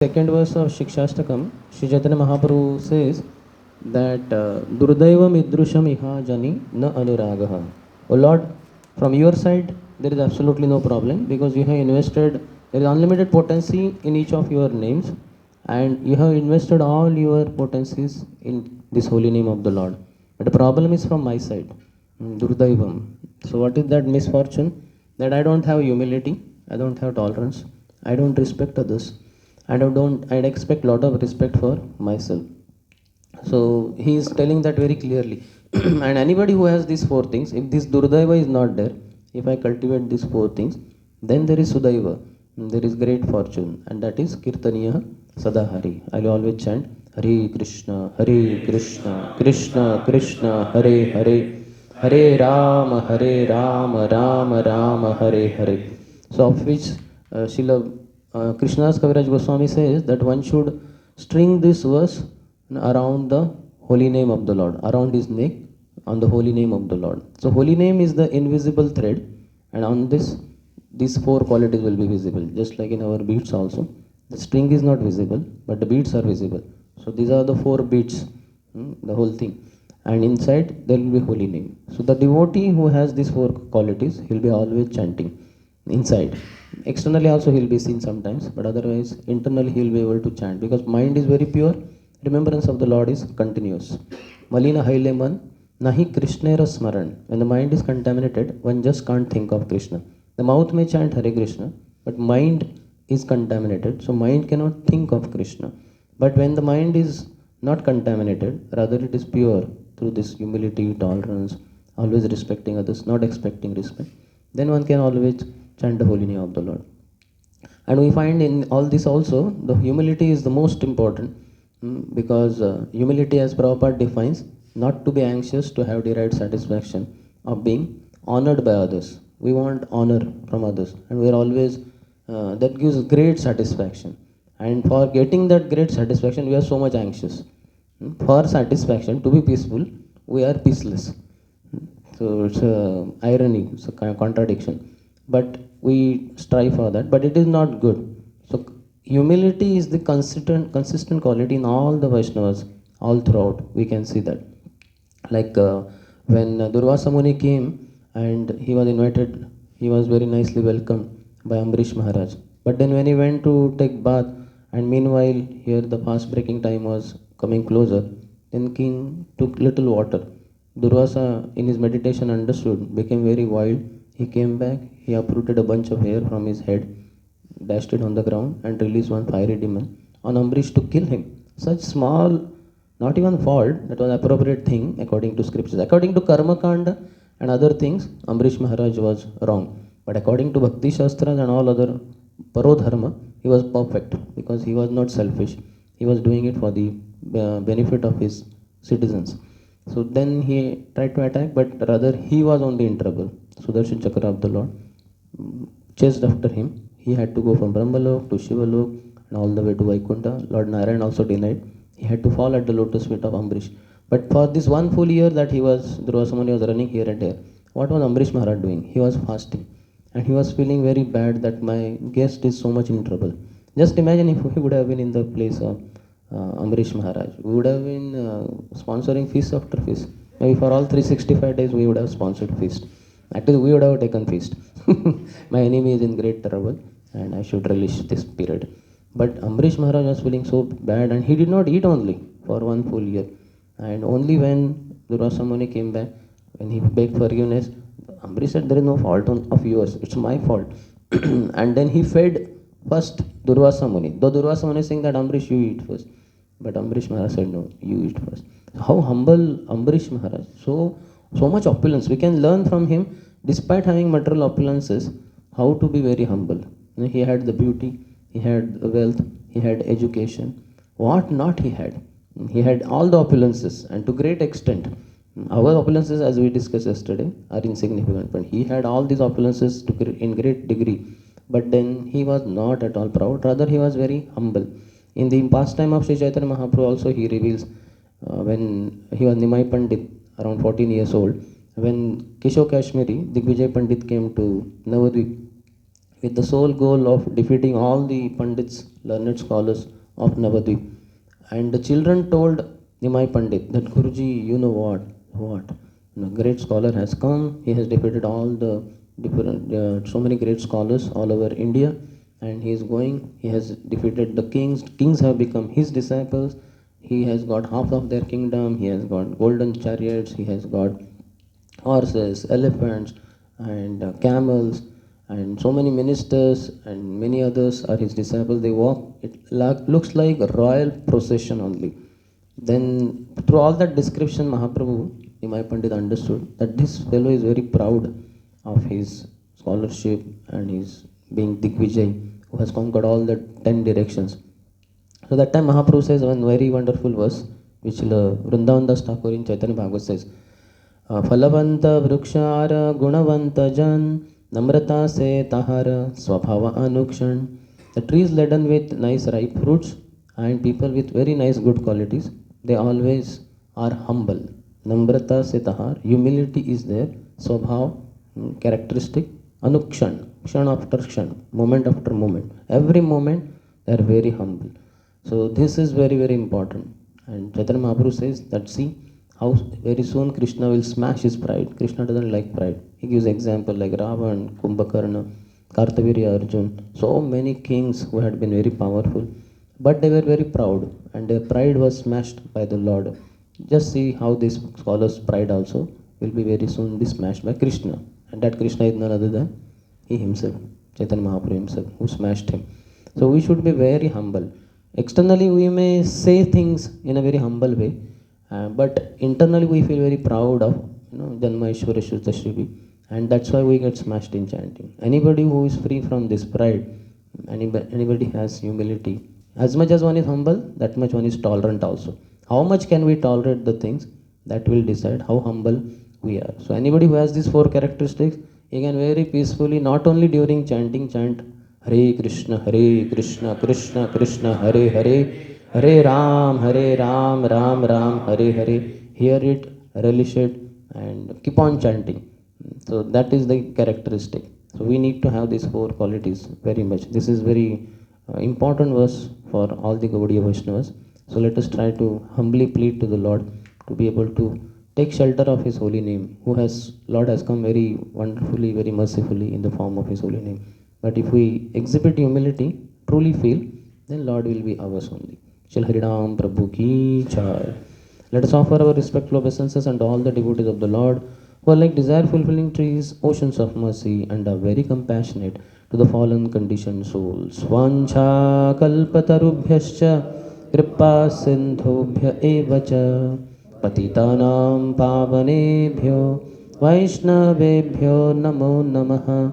Second verse of Shikshastakam, Sri Chaitanya Mahaprabhu says that Durdaivam idrusham iha jani na anuragaha. Oh Lord, from your side there is absolutely no problem because you have invested, there is unlimited potency in each of your names and you have invested all your potencies in this holy name of the Lord. But the problem is from my side, Durdaivam. So what is that misfortune? That I don't have humility, I don't have tolerance, I don't respect others. I'd expect a lot of respect for myself. So he is telling that very clearly. And anybody who has these four things, if this Durdaiva is not there, if I cultivate these four things, then there is Sudaiva, there is great fortune, and that is Kirtaniya Sadahari. I will always chant Hare Krishna, Hare Krishna, Krishna Krishna, Hare Hare, Hare Rama, Hare Rama, Rama Rama, Hare Hare. So of which Srila Krishnadas Kaviraj Goswami says that one should string this verse around the holy name of the Lord, around his neck, on the holy name of the Lord. So holy name is the invisible thread, and on this, these four qualities will be visible, just like in our beads also. The string is not visible, but the beads are visible. So these are the four beads, the whole thing. And inside there will be holy name. So the devotee who has these four qualities, he'll be always chanting inside. Externally also he'll be seen sometimes, but otherwise internally he'll be able to chant because mind is very pure. Remembrance of the Lord is continuous. Malina haile man nahi Krishnera smaran. When the mind is contaminated, one just can't think of Krishna. The mouth may chant Hare Krishna, but mind is contaminated, so mind cannot think of Krishna. But when the mind is not contaminated, rather it is pure through this humility, tolerance, always respecting others, not expecting respect, then one can always chant the holy name of the Lord. And we find in all this also, the humility is the most important because humility, as Prabhupada defines, not to be anxious to have derived satisfaction of being honored by others. We want honor from others, and we are always, that gives great satisfaction. And for getting that great satisfaction, we are so much anxious. For satisfaction, to be peaceful, we are peaceless. So it's a irony, it's a kind of contradiction. But we strive for that, but it is not good. So humility is the consistent quality in all the Vaishnavas, all throughout. We can see that. Like when Durvasa Muni came and he was invited, he was very nicely welcomed by Ambrish Maharaj. But then when he went to take bath, and meanwhile here the fast breaking time was coming closer, then king took little water. Durvasa in his meditation understood, became very wild. He came back, he uprooted a bunch of hair from his head, dashed it on the ground, and released one fiery demon on Ambrish to kill him. Such small, not even fault, that was appropriate thing according to scriptures. According to Karma Kanda and other things, Ambrish Maharaj was wrong. But according to Bhakti Shastras and all other Parodharma, he was perfect because he was not selfish. He was doing it for the benefit of his citizens. So then he tried to attack, but rather he was only in trouble. Sudarshan Chakra of the Lord chased after him. He had to go from Brahmalok to Shivalok and all the way to Vaikuntha. Lord Narayan also denied. He had to fall at the lotus feet of Ambrish. But for this one full year that he was, Durvasa Muni was running here and there, what was Ambrish Maharaj doing? He was fasting. And he was feeling very bad that my guest is so much in trouble. Just imagine if we would have been in the place of Ambrish Maharaj. We would have been sponsoring feast after feast. Maybe for all 365 days we would have sponsored feast. Actually, we would have taken feast. My enemy is in great trouble and I should relish this period. But Ambrish Maharaj was feeling so bad and he did not eat only for one full year. And only when Durvasa Muni came back, when he begged forgiveness, Ambrish said, there is no fault of yours, it's my fault. And then he fed first Durvasa Muni. Though Durvasa Muni is saying that Ambrish, you eat first. But Ambrish Maharaj said, no, you eat first. How humble Ambrish Maharaj. So much opulence. We can learn from him, despite having material opulences, how to be very humble. He had the beauty, he had the wealth, he had education. What not he had? He had all the opulences, and to great extent. Our opulences, as we discussed yesterday, are insignificant. But he had all these opulences in great degree. But then he was not at all proud, rather he was very humble. In the pastime of Sri Chaitanya Mahaprabhu also he reveals when he was Nimai Pandit, around 14 years old, when Keshav Kashmiri, Digvijay Pandit came to Navadvip, with the sole goal of defeating all the Pandits, learned scholars of Navadvip. And the children told Nimai Pandit that Guruji, you know what? What? A great scholar has come. He has defeated all the different, so many great scholars all over India, and he is going. He has defeated the kings. Kings have become his disciples. He has got half of their kingdom. He has got golden chariots. He has got horses, elephants, and camels, and so many ministers and many others are his disciples. They walk, looks like a royal procession only. Then, through all that description, Mahaprabhu, Nimai Pandit understood that this fellow is very proud of his scholarship and his being Digvijay, who has conquered all the 10 directions. So that time Mahaprabhu says one very wonderful verse, which Vrindavan Das Thakur in Chaitanya Bhagavat says, फलवंत वृक्षार गुणवंत जन नम्रता से ताहार स्वभाव अनुक्षण. The tree is laden with nice ripe fruits and people with very nice good qualities. They always are humble. Namrata se tahar, humility is there. Swabhav, characteristic. Anukshan, kshan after kshan, moment after moment. Every moment they are very humble. So this is very, very important. And Chaitanya Mahaprabhu says that see how very soon Krishna will smash his pride. Krishna doesn't like pride. He gives example like Ravan, Kumbhakarna, Kartavirya Arjun, so many kings who had been very powerful, but they were very proud and their pride was smashed by the Lord. Just see how this scholar's pride also will be very soon be smashed by Krishna. And that Krishna is none other than he himself, Chaitanya Mahaprabhu himself, who smashed him. So we should be very humble. Externally we may say things in a very humble way, but internally we feel very proud of Janma Ishvara Shuddha Shrivi, and that's why we get smashed in chanting. Anybody who is free from this pride, anybody has humility. As much as one is humble, that much one is tolerant also. How much can we tolerate the things, that will decide how humble we are. So anybody who has these four characteristics, he can very peacefully, not only during chanting, chant Hare Krishna, Krishna Krishna, Hare Hare, Hare Ram, Ram Ram, Hare Hare. Hear it, relish it, and keep on chanting. So that is the characteristic. So we need to have these four qualities very much. This is very important verse for all the Gaudiya Vaishnavas. So let us try to humbly plead to the Lord to be able to take shelter of His holy name, Lord has come very wonderfully, very mercifully in the form of His holy name. But if we exhibit humility, truly feel, then Lord will be ours only. Shri Harinam Prabhu Ki Jai. Let us offer our respectful obeisances unto all the devotees of the Lord, who are like desire-fulfilling trees, oceans of mercy, and are very compassionate to the fallen conditioned souls. Vancha kalpatarubhyascha kripa sindhubhya evacha patitanam pavanebhyo vaishnavebhyo namo namaha